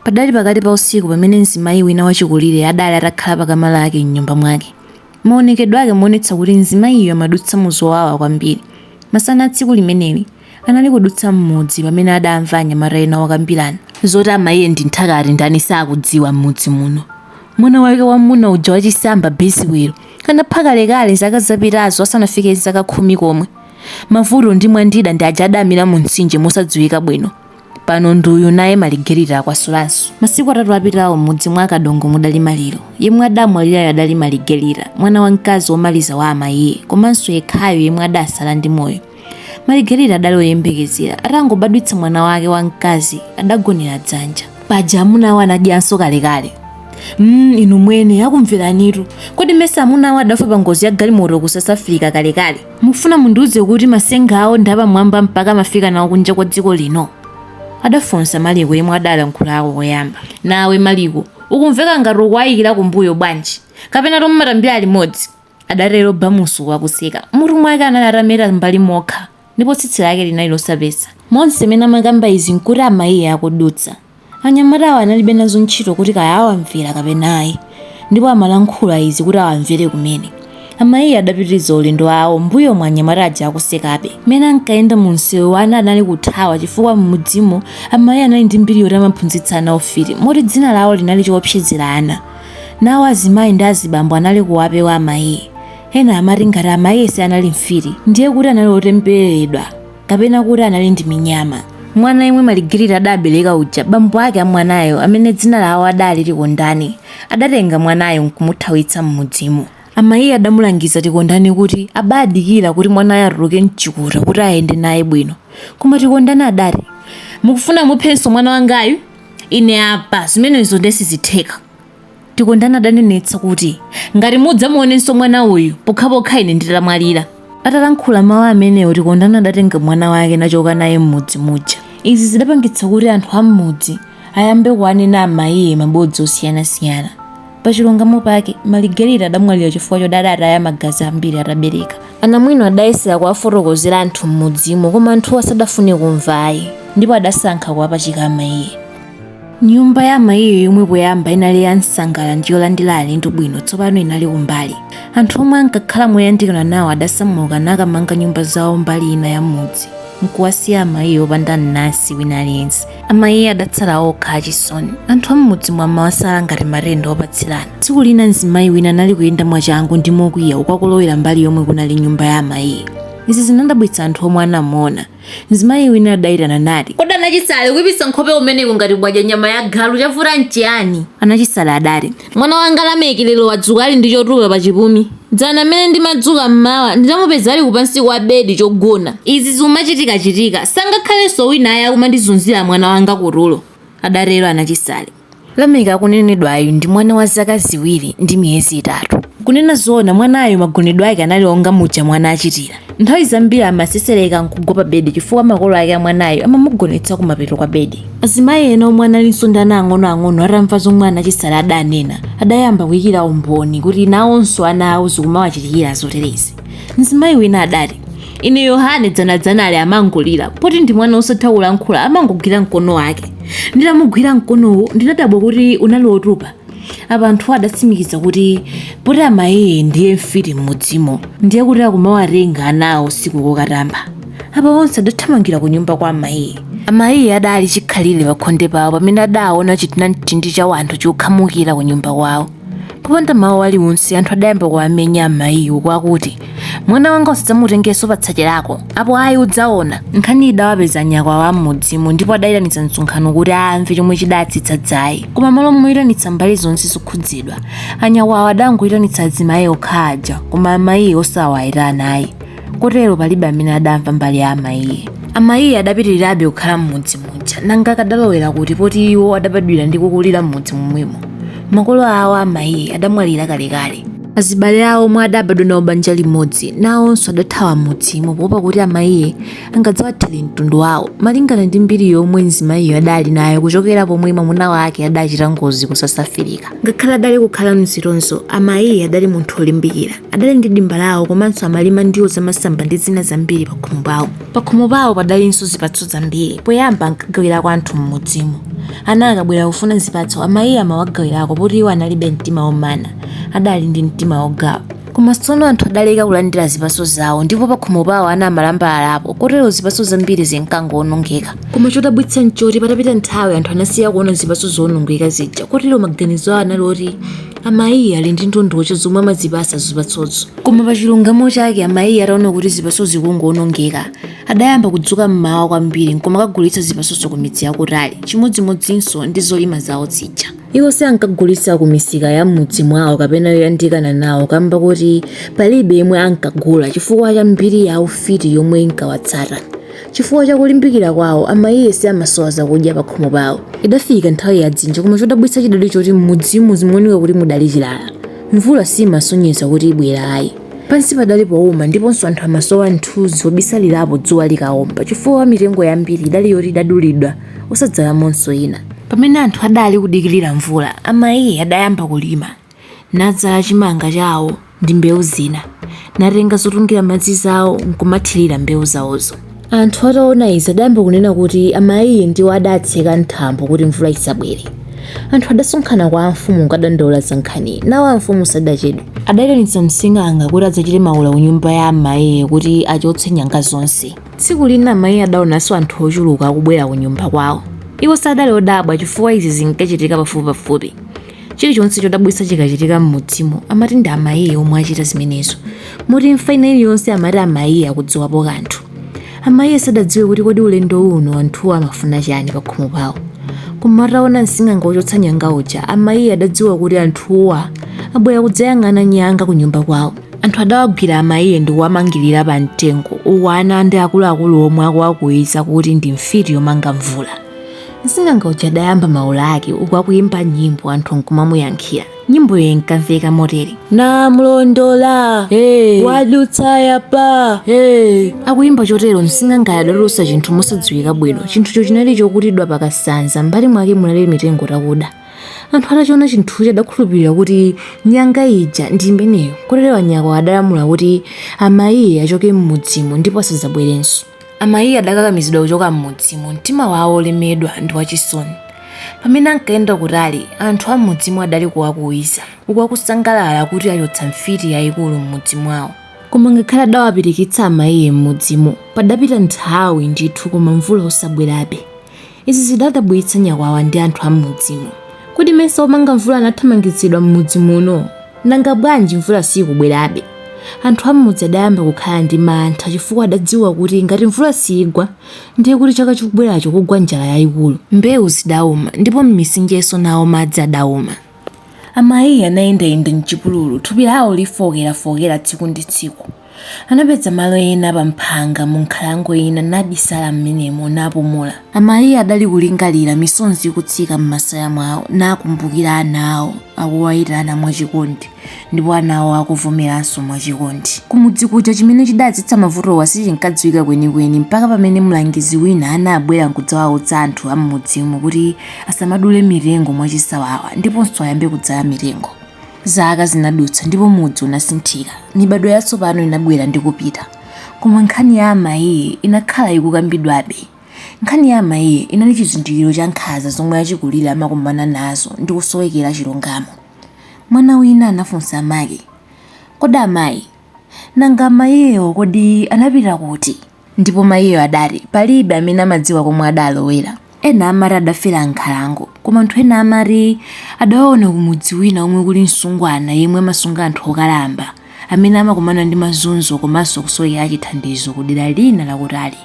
Padali pakati pa usiku pamene mzimayi wina wachikulire adali atakhala pakama lake m'nyumba mwake. Maonekedwe ake amaonetsa kuti mzimayiyo amadutsa mu zowawa kwambiri. Masana a tsiku limeneli anali kudutsa mmudzi pamene adamva anyamata ena wakambirana zoti amayiye ndi nthakati ndani sakudziwa m'mudzi muno. Mwana wake wamuna uja wachisamba Beziwelo anapha kalekale zaka zapitazo asanafike zaka 10 komwe. Mavuto ndi mwandida ndi aja adamira mu mtsinje mosadziwika bwino. Pano nduyu naye Maligerita akwasulanso. Masiku atatu apitawo m'mudzi mwa Kadongo mudali maliro. Yemwe adamwalirayo adali Maligerita, mwana wamkazi womaliza wa amayiye, komanso yekhayo yemwe adasala ndi moyo. Maligerita adali oyembekezera, atangobadwitsa mwana wake wamkazi adagonera dzanja. Paja amunawo anadyanso kalekale. Inu mwene akumveranitu. Kodi mesa amunawo adafa pa ngozi ya galimoto ku South Africa kalekale. Mufuna mundiuze kuti masenga awo ndapa mwamba mpaka mafika nawo kunja kwa dziko lino? Adafunsa Maliko yemwe adalankhula ako koyamba. Nawe Maliko, ukumveka ngati ukuwayikira kumbuyo bwanji? Kapena tommatambira limodzi? Adatero Bamusu wakuseka. Mutu mwake anali atamera mbali mokha, ndipo tsitsi lake linali losapesa. Monse mene amakamba izi nkuti amayiye akudutsa. Anyamatawo analibe nazo ntchito kuti kaya awamvera kapena ayi, ndipo amalankhula izi kuti awamvere kumene. Amayiye adapitiriza ulendo wawo mbuyo mwa anyamata aja akusekabe. Mene ankayenda mu msewu ana anali kuthawa chifukwa m'mudzimo amayiye anali ndi mbiri yoti amaphunzitsa ana ofiti moti dzina lawo linali choopsezera ana. Nawo azimayi ndi azibambo anali kuwapewa amayiye. Ena amati ngati amayiye anali mfiti ndiye kuti anali otembereredwa kapena kuti anali ndi minyama. Mwana yemwe Maligerita adabereka uja, bambo ake amwanayo amene dzina lawo adali Tikondani adatenga mwanayo nkumuthawitsa m'mudzimo. Amayiye adamulangiza Tikondani kuti abadikira kuti mwanayo atuluke mchikuta kuti ayende naye bwino. Koma Tikondani adati, mukufuna muphenso mwana wangayu? Ine apa zimenezo ndesizitheka. Tikondani adanenetsa kuti ngati mudzamuonenso mwana uyu pokhapokha ine nditamwalira. Atalankhula mawu amenewo Tikondani adatenga mwana wake nachoka naye m'mudzi muja. Izi zidapangitsa kuti anthu a m'mudzi ayambe kuwanena amayiye mabodza osiyanasiyana. Pachilungamo pake Maligerita adamwalira chifukwa chodati ataya magazi ambiri atabereka. Anamwino adayesera kuwafotokozera anthu m'mudzimo koma anthu asadafune kumva ayi, ndipo adasankha kuwapachika amayiye. Nyumba ya amayiye yomwe poyamba inali ya msangala ndi yolandira alendo bwino tsopano inali kumbali. Anthu omwe ankakhala moyandikana nawo adasamuka nakamanga nyumba zawo mbali ina ya mudzi, nkuwasiya amayiye opanda mnansi wina aliyense. Amayiye adatsala okha achisoni. Anthu am'mudzi mwamma wasala ngati matenda opatsirana. Tsiku lina mzimayi wina anali kuyenda mwachangu ndi mokwiya ukakolowera mbali yomwe kunali nyumba ya amayiye. Izi zinadabwitsa anthu omwe anamuona. Mzimayi wina adayitana nati, kodi anachisale kuipisa nkhope umeneko ngati bwadya nyama ya galu chavuta nchiyani? Anachisale adati, mwana wanga Lameki lero wadzuka ali ndi chotupa pa chipumi. Dzana amene ndimadzuka mmawa ndinamupeza ali kupansi kwa bedi chogona. Izi zimachitika sangakhalenso wina ayi akumandizunzira mwana wanga kutulo. Adatero anachisale. Lameki akunenedwa ayu ndi mwana wa zaka ziwiri ndi miyezi 3. Kunena zoona mwanayo magonedwe ake anali onga muja mwana achitira. Nthawi zambiri amasesereka nkugwa pa bedi chifukwa makolo ake a mwanayo amamugonetsa kumapeto kwa bedi. Azimayi ena omwe analinso ndi ana ang'onoang'ono atamva zomwe anachisale adanena adayamba kuyikira umboni kuti nawonso ana awo zikumawachitikira zoterezi. Mzimayi wina adati, ine Yohane dzanadzanale amangolira poti ndi mwana osatha kulankhula amangogwira mkono wake. Nditamugwira mkonowo ndinadabwa kuti unali otupa. Apa anthu adatsimikiza kuti poti amayiye ndiye mfiti m'mudzimo ndiye kuti akumawatenga anawo usiku kokatamba. Apa onse adathamangira ku nyumba kwa amayiye. Amayiye adali chikhalire pakhonde pawo pamene adaona chitina mtindi cha wanthu chokhamukira ku nyumba kwawo. Popanda mawu aliwonse anthu adayamba kuwamenya amayiye kwakuti, mwana wanga usadzamutengenso patsache lako, apo ayi udzaona. Nkhani idawapeza anyakwa wa m'mudzimo ndipo adayitanitsa msonkhano kuti amve chomwe chidatsitsa dzayi. Koma malo moyitanitsa mbali zonse zokhudzidwa, anyakwawo adangoyitanitsa azimayi okha aja koma amayiye osawayitana ayi. Kotero palibe amene adamva mbali ya amayiye. Amayiye adapitirirabe kukhala m'mudzi muja nanga kadalowera kuti poti iwo adabadwira ndi kukulira m'mudzi momwemo. Makolo awo amayiye adamwalira kalekale. Azibale awo omwe adabadwa nawo banja limodzi nawonso adathawa m'mudzimo poopa kuti amayiye angadzawathire mtundu wawo malingana ndi mbiri yomwe mzimayiyo adali nayo kuchokera pomwe mwamuna wake adachita ngozi ku South Africa. Ngakhale adali kukhala mzitonzo, amayiye adali munthu olimbikira, adali ndi dimba lawo komanso amalima ndiwo zamasamba ndi zina zambiri pa khomo pawo. Pa khomo pawo padalinso zipatso zambiri poyamba ankagawira kwa anthu m'mudzimo. ana akabwera kufuna zipatso amayi amawagawirako poti iwo analibe mtima omana, adali ndi mtima ogawa. Koma tsono anthu adaleka kulandira zipatso zawo ndipo pakhomo pawo ana amalambalalapo kotero zipatso zambiri zinkangowonongeka. Koma chodabwitsa nchoti patapita nthawi anthu anasiya kuona zipatso zowonongeka zija kotero maganizo awo anali oti amayi ali ndi ndondocho zomwe amazipasa zipatsozo. Koma pa chilungamo chake amayi ataona kuti zipatso zikungowonongeka adayamba kudzuka mmawa kwambiri nkomakagulitsa zipatsozo ku midzi yakutali chimodzimodzinso ndi zolima zawo zija. Iwo sankagulitsa ku misika ya m'mudzi mwawo kapena yoyandikana nawo kamba kuti palibe yemwe ankagula chifukwa cha mbiri yawo fiti yomwe inkawatsata. Chifukwa cha kulimbikira kwawo amayi samasowa zakudya pakhomo pawo. Idafika nthawi ya dzinja koma chodabwitsa chidali choti m'mudzimu zimaoneka kuti mudali chilala. Mvula simasonyeza kuti ibwera ayi. Pansi padali powuma ndiponso anthu amasowa nthuzi wobisalirapo dzuwa likawomba chifukwa mitengo yambiri idali yoti idadulidwa osadzalamonso ina. Pamene anthu adali kudikirira mvula amayi adayamba kulima, nadzala chimanga chawo ndi mbewu zina, natenga zotungira madzi zawo nkumathirira mbewu zawozo. Anthu ataona izi adayamba kunena kuti amayi ndiwo adatseka nthambo kuti mvula isabwere. Anthu adasonkhana kwa mfumu kukadandaula za nkhani, nawo mfumu sadachedwe adayitanitsa msing'anga kuti adzachite maula ku nyumba ya amayi kuti achotse nyanga zonse. Tsiku lina amayi adaonanso anthu ochuluka akubwera ku nyumba kwawo. Iwo sadali odabwa chifukwa izi zinkachitika pafupipafupi. Chilichonse chodabwitsa chikachitika m'mudzimo amati ndi amayi omwe achita zimenezo. Moti imfa ina iliyonse amati amayi akudziwapo kanthu. Amayi sadadziwe kuti kodi ulendo uno anthuwo amafuna chani pakhomo pawo. Koma ataona msing'anga ochotsa nyanga uja amayi adadziwa kuti anthuwa abwera kudzayang'ana nyanga ku nyumba kwawo. Anthu adawagwira amayi ndi kuwamangirira pa mtengo uwana ndi akuluakulu omwe akuwakuwisa kuti ndi mfiti yomanga mvula. Msing'anga uja adayamba maula ake uku akuyimba nyimbo anthu nkumamuyankhira. Nyimboyo inkamveka motere: namulondola wadutsa yapa. Akuyimba chotero msing'anga adalosa chinthu mosadziwika bwino. Chinthucho chinali chokutidwa pakasanza mbali mwake munali mitengo takuda. Anthu atachiona chinthucho adakhulupirira kuti nyanga ija ndi imeneyo kotero anyako adalamula kuti amayi achoke m'mudzimo ndipo asadzabwerenso. Amayi adakakamizidwa kuchoka m'mudzimo, mtima wawo olemedwa ndi wachisoni. Pamene ankayenda kutali anthu a m'mudzimo adali kuwakuwisa uku akusangalala kuti achotsa mfiti yayikulu m'mudzi mwawo. Koma ngakhale adawapirikitsa amayi m'mudzimo padapita nthawi ndithu koma mvula osabwerabe. Izi zidadabwitsa nyakwawa ndi anthu a m'mudzimo. Kuti mesa omanga mvula anathamangitsidwa m'mudzi muno, nanga bwanji mvula sikubwerabe? Anthu a m'mudzi adayamba kukhala ndi mantha chifukwa adadziwa kuti ngati mvula sigwa ndiye kuti chaka chikubweracho kugwa njala yayikulu. Mbewu zidawuma ndipo m'misinjeso nawo madzi adawuma. Amayi anayendayenda m'chipululu thupi lawo lifokerafokera tsiku ndi tsiku. Anapeza malo ena pa mphanga mu nkhalango ina nabisala m'menemo napumula. Amayi adali kulingalira misonzi ikutsika m'masaya mwawo nakumbukira ana awo akuwayitana mwachikondi ndipo ana awo akuvomeranso mwachikondi. Kumudzi kuja chimene chidadzitsa mavutowa sichinkadziwika kwenikweni mpaka pamene mlangizi wina anabwera nkudzawautsa anthu a m'mudzimo kuti asamadule mitengo mwachisawawa ndiponso ayambe kudzala mitengo. Zaka zinadutsa ndipo mudzi unasinthika. Mibado yatsopano inabwera ndi kupita. Koma nkhani ya amayi inakhala ikukambidwabe. Nkhani ya amayi inali chizindikiro cha nkhanza zomwe achikulira amakumbana nazo ndi kusowekera chilungamo. Mwana wina anafunsa amayi, kodi amayi, nanga amayiyo kodi anapita kuti? Ndipo mayiyo adati palibe amene amadziwa komwe adalowera. Ena amati adafera nkhalango, koma anthu ena amati adaona kumudzi wina omwe kuli msungwana yemwe amasunga anthu okalamba amene amakumana ndi mazunzo komanso kusowekera chithandizo ku dera lina lakutali.